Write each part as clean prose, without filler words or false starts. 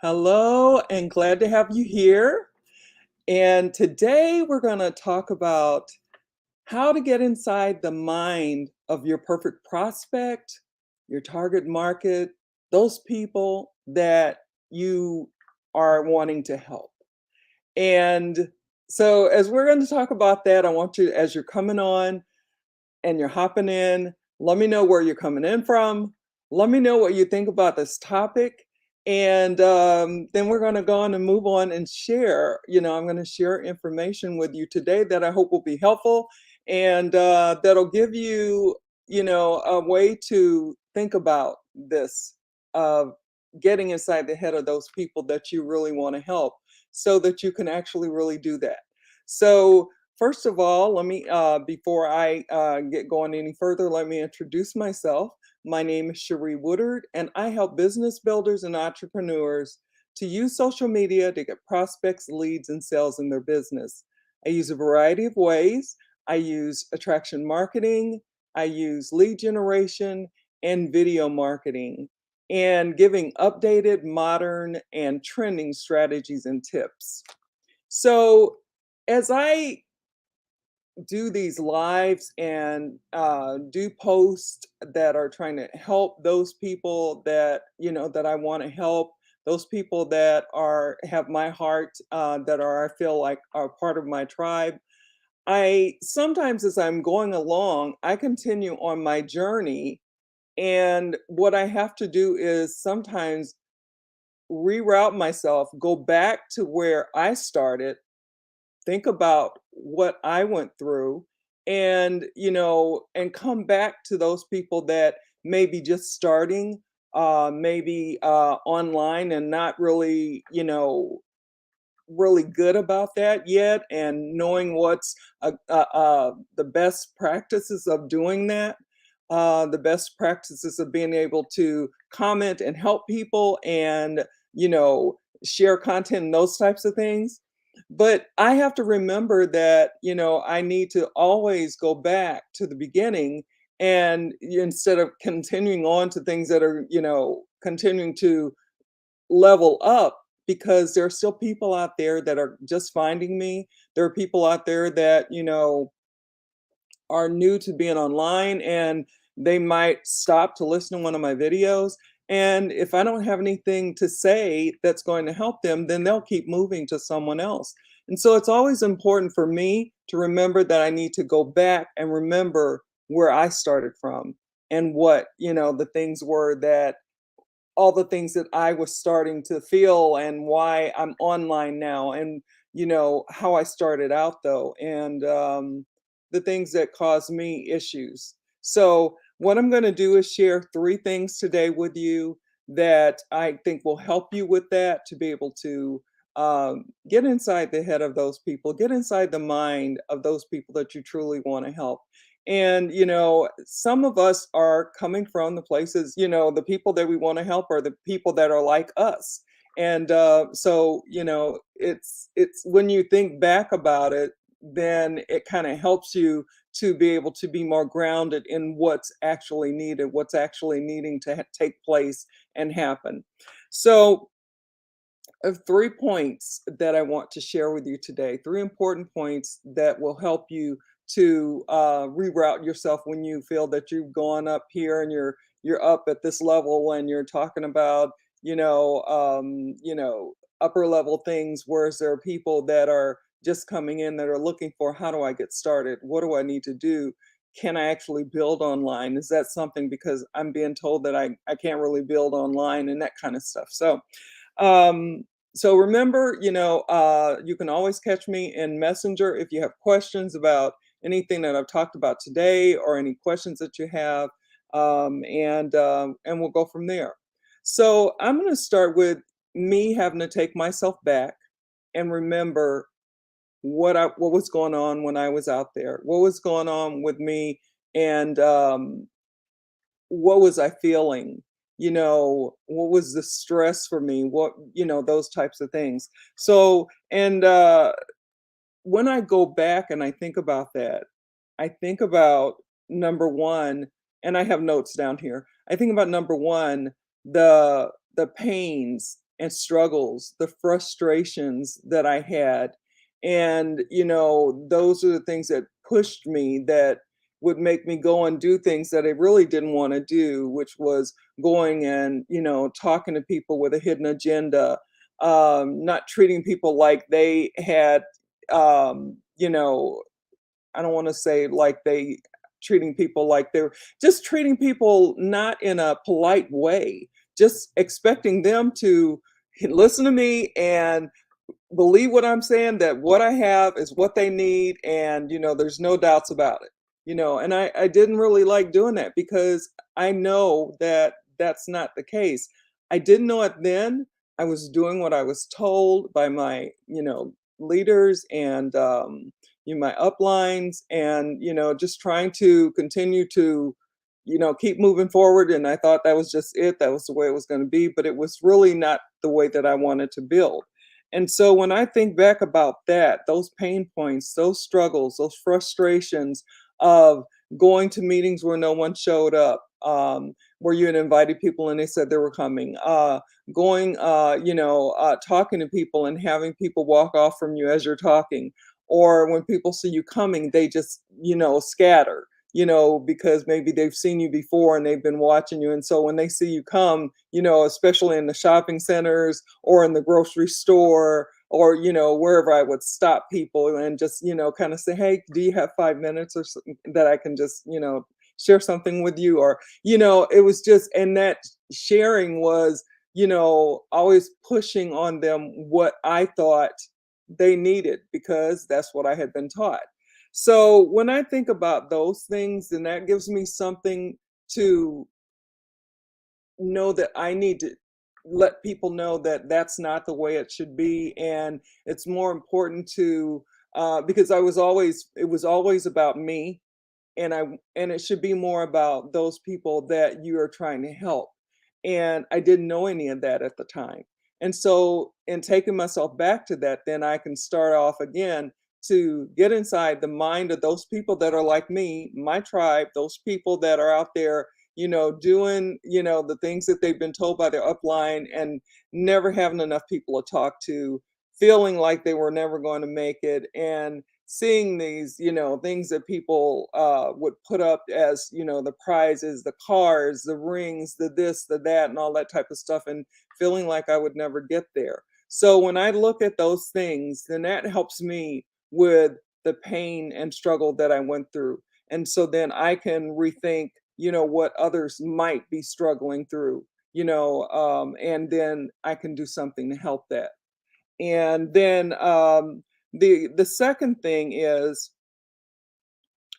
Hello, and glad to have you here. And today we're going to talk about how to get inside the mind of your perfect prospect, your target market, those people that you are wanting to help. And so, as we're going to talk about that, I want you, as you're coming on and you're hopping in, let me know where you're coming in from. Let me know what you think about this topic. And then we're going to go on and move on and share. I'm going to share information with you today that I hope will be helpful and that'll give you, a way to think about this, uh, getting inside the head of those people that you really want to help so that you can actually really do that. So, first of all, let me, before I get going any further, let me introduce myself. My name is Cherie Woodard, and I help business builders and entrepreneurs to use social media to get prospects, leads, and sales in their business. I use a variety of ways. I use attraction marketing, I use lead generation, and video marketing, and giving updated, modern, and trending strategies and tips. So, as I do these lives and do posts that are trying to help those people that that I want to help, those people that are have my heart, that are I feel like are part of my tribe. I sometimes, as I'm going along, I continue on my journey, and what I have to do is sometimes reroute myself, go back to where I started, think about what I went through, and and come back to those people that may be just starting, maybe online and not really, really good about that yet, and knowing what's the best practices of doing that, the best practices of being able to comment and help people and, share content and those types of things. But I have to remember that, I need to always go back to the beginning, and instead of continuing on to things that are, continuing to level up, because there are still people out there that are just finding me. There are people out there that, are new to being online, and they might stop to listen to one of my videos. And if I don't have anything to say that's going to help them, then they'll keep moving to someone else. And so it's always important for me to remember that I need to go back and remember where I started from, and what, the things were that all the things that I was starting to feel, and why I'm online now, and how I started out though, and the things that caused me issues. So what I'm going to do is share three things today with you that I think will help you with that, to be able to get inside the head of those people, get inside the mind of those people that you truly want to help. And, some of us are coming from the places, the people that we want to help are the people that are like us. And so, it's when you think back about it, then it kind of helps you to be able to be more grounded in what's actually needed, what's actually needing to take place and happen. So, of 3 points that I want to share with you today. Three important points that will help you to reroute yourself when you feel that you've gone up here and you're up at this level, and you're talking about upper level things, whereas there are people that are just coming in that are looking for, how do I get started? What do I need to do? Can I actually build online? Is that something, because I'm being told that I can't really build online, and that kind of stuff. Um, so remember, you can always catch me in Messenger if you have questions about anything that I've talked about today, or any questions that you have, and we'll go from there. So I'm going to start with me having to take myself back and remember what was going on when I was out there, what was going on with me, and what was I feeling? What was the stress for me? What, those types of things. So, and when I go back and I think about that, I think about number one, and I have notes down here. I think about number one, the pains and struggles, the frustrations that I had. And, those are the things that pushed me, that would make me go and do things that I really didn't want to do, which was going and, talking to people with a hidden agenda, not treating people like they had, I don't want to say like they treating people like they're just treating people not in a polite way, just expecting them to listen to me and believe what I'm saying, that what I have is what they need, and there's no doubts about it. And I didn't really like doing that because I know that that's not the case. I didn't know it then. I was doing what I was told by my, leaders and my uplines, and just trying to continue to keep moving forward. And I thought that was just it, that was the way it was going to be, but it was really not the way that I wanted to build. And so when I think back about that, those pain points, those struggles, those frustrations of going to meetings where no one showed up, where you had invited people and they said they were coming, going, talking to people and having people walk off from you as you're talking, or when people see you coming, they just, scatter, because maybe they've seen you before and they've been watching you. And so when they see you come, especially in the shopping centers or in the grocery store or, wherever, I would stop people and just, kind of say, hey, do you have 5 minutes or something that I can just, share something with you? Or, it was just, and that sharing was, always pushing on them what I thought they needed, because that's what I had been taught. So when I think about those things, then that gives me something to know that I need to let people know that that's not the way it should be. And it's more important to, because it was always about me, and it should be more about those people that you are trying to help. And I didn't know any of that at the time. And so in taking myself back to that, then I can start off again to get inside the mind of those people that are like me, my tribe, those people that are out there, doing, the things that they've been told by their upline, and never having enough people to talk to, feeling like they were never going to make it, and seeing these, things that people would put up as, the prizes, the cars, the rings, the this, the that, and all that type of stuff, and feeling like I would never get there. So when I look at those things, then that helps me with the pain and struggle that I went through. And so then I can rethink, what others might be struggling through, and then I can do something to help that. And then the second thing is,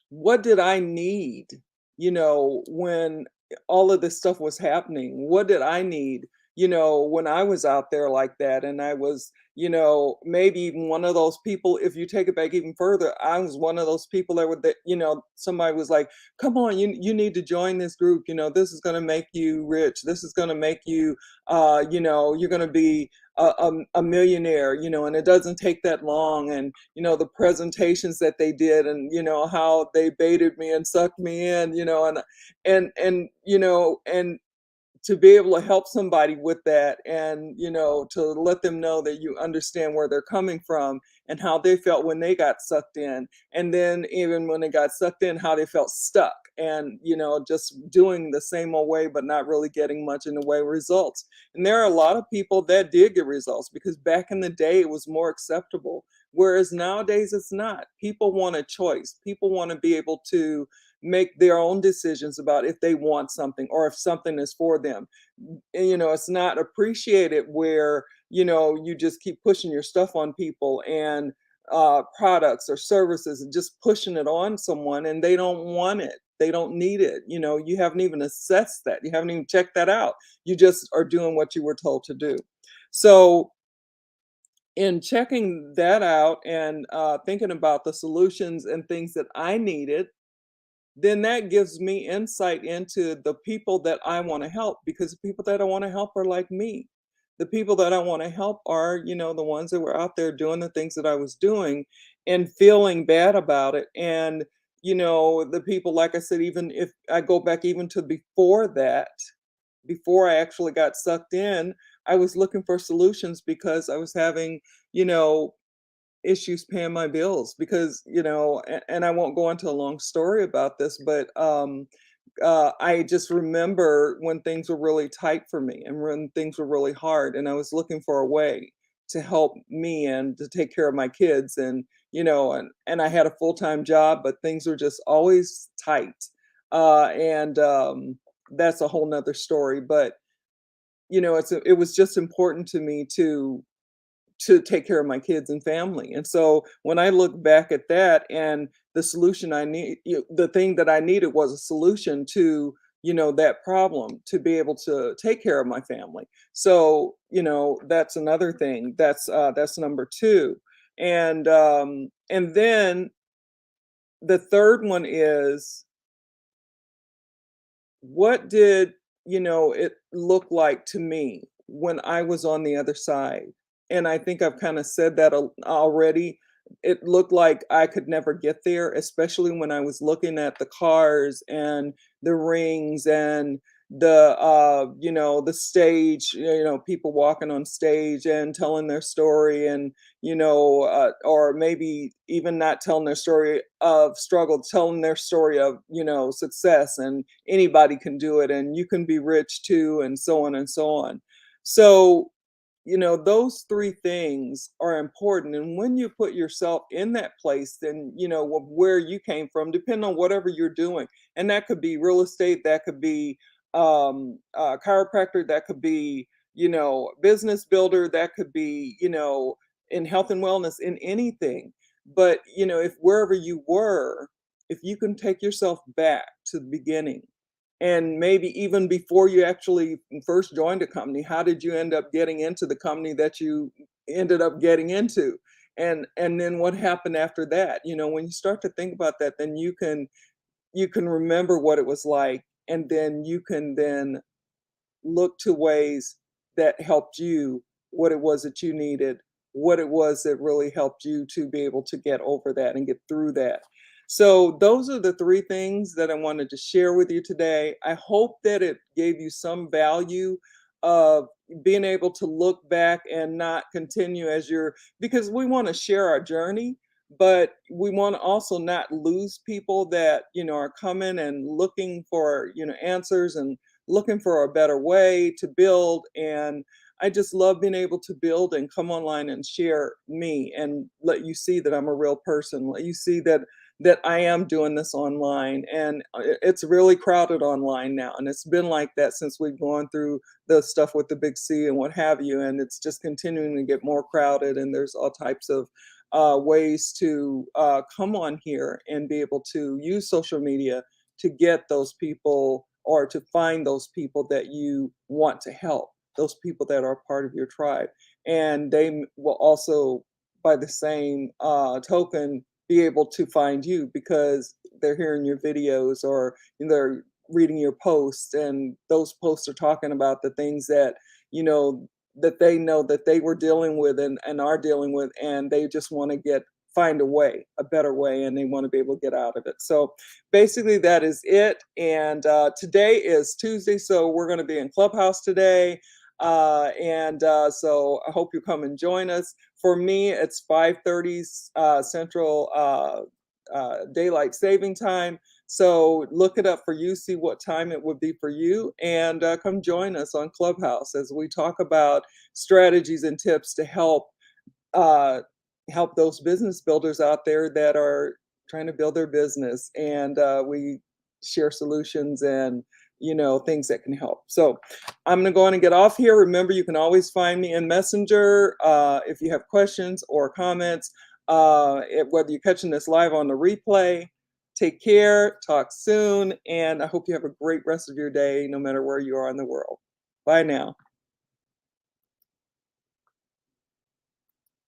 what did I need, when all of this stuff was happening? What did I need, when I was out there like that? And I was, maybe even one of those people, if you take it back even further, I was one of those people that would, that, somebody was like, come on, you need to join this group. This is going to make you rich. This is going to make you, you're going to be a millionaire, and it doesn't take that long. And the presentations that they did, and how they baited me and sucked me in, and to be able to help somebody with that, and to let them know that you understand where they're coming from and how they felt when they got sucked in, and then even when they got sucked in, how they felt stuck, and just doing the same old way but not really getting much in the way of results. And there are a lot of people that did get results, because back in the day it was more acceptable, whereas nowadays it's not. People want a choice. People want to be able to make their own decisions about if they want something or if something is for them. And, it's not appreciated where, you just keep pushing your stuff on people, and products or services, and just pushing it on someone, and they don't want it. They don't need it. You haven't even assessed that. You haven't even checked that out. You just are doing what you were told to do. So, in checking that out and thinking about the solutions and things that I needed, then that gives me insight into the people that I want to help, because the people that I want to help are like me. The people that I want to help are, the ones that were out there doing the things that I was doing and feeling bad about it. And, the people, like I said, even if I go back even to before that, before I actually got sucked in, I was looking for solutions because I was having, you know, issues paying my bills because, and I won't go into a long story about this, but I just remember when things were really tight for me and when things were really hard, and I was looking for a way to help me and to take care of my kids, and and I had a full time job, but things were just always tight, and that's a whole nother story. But it was just important to me to take care of my kids and family. And so when I look back at that and the solution I need, the thing that I needed was a solution to, that problem to be able to take care of my family. So, that's another thing. That's number two. And then the third one is, what did, it look like to me when I was on the other side? And I think I've kind of said that already. It looked like I could never get there, especially when I was looking at the cars and the rings and the stage, people walking on stage and telling their story, and or maybe even not telling their story of struggle, telling their story of, success, and anybody can do it, and you can be rich too, and so on and so on. So, those three things are important. And when you put yourself in that place, then, where you came from, depending on whatever you're doing, and that could be real estate, that could be chiropractor, that could be, business builder, that could be, in health and wellness, in anything. But, if wherever you were, if you can take yourself back to the beginning, and maybe even before you actually first joined a company, how did you end up getting into the company that you ended up getting into? And then what happened after that? When you start to think about that, then you can remember what it was like, and then you can then look to ways that helped you, what it was that you needed, what it was that really helped you to be able to get over that and get through that. So, those are the three things that I wanted to share with you today. I hope that it gave you some value of being able to look back and not continue as because we want to share our journey, but we want to also not lose people that, are coming and looking for, answers, and looking for a better way to build. And I just love being able to build and come online and share me and let you see that I'm a real person, let you see that I am doing this online. And it's really crowded online now, and it's been like that since we've gone through the stuff with the big C and what have you, and it's just continuing to get more crowded, and there's all types of ways to come on here and be able to use social media to get those people, or to find those people that you want to help, those people that are part of your tribe. And they will also, by the same token, be able to find you because they're hearing your videos, or they're reading your posts, and those posts are talking about the things that, you know, that they know that they were dealing with, and are dealing with, and they just want to find a way, a better way, and they want to be able to get out of it. So basically, that is it. And today is Tuesday, so we're going to be in Clubhouse today. And so I hope you come and join us. For me, it's 5:30 Central Daylight Saving Time. So look it up for you, see what time it would be for you, and come join us on Clubhouse as we talk about strategies and tips to uh, help those business builders out there that are trying to build their business. And we share solutions and, things that can help. So I'm going to go on and get off here. Remember, you can always find me in Messenger if you have questions or comments, whether you're catching this live on the replay. Take care, talk soon, and I hope you have a great rest of your day, no matter where you are in the world. Bye now.